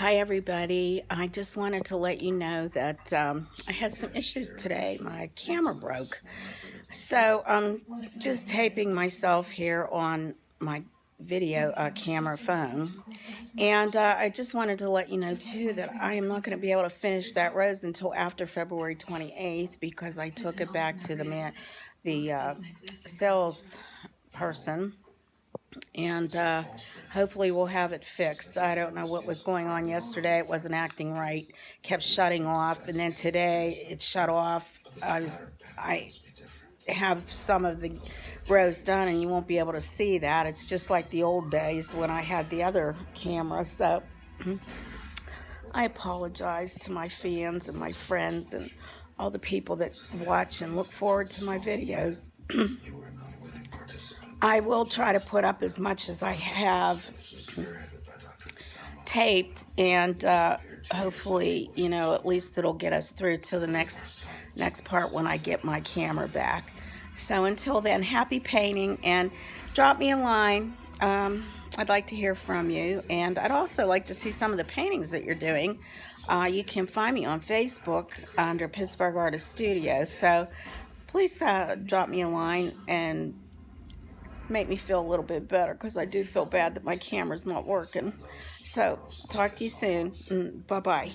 Hi everybody, I just wanted to let you know that I had some issues today. My camera broke. So I'm just taping myself here on my video camera phone. And I just wanted to let you know too that I am not going to be able to finish that rose until after February 28th because I took it back to the sales person, and hopefully we'll have it fixed. I don't know what was going on yesterday. It wasn't acting right, kept shutting off, and then today it shut off. I have some of the rows done, and you won't be able to see that. It's just like the old days when I had the other camera. So I apologize to my fans and my friends and all the people that watch and look forward to my videos. I will try to put up as much as I have taped, and hopefully, at least it'll get us through to the next part when I get my camera back. So until then, happy painting, and drop me a line. I'd like to hear from you, and I'd also like to see some of the paintings that you're doing. You can find me on Facebook under Pittsburgh Artist Studio. So please drop me a line and make me feel a little bit better, because I do feel bad that my camera's not working. So talk to you soon. Bye-bye.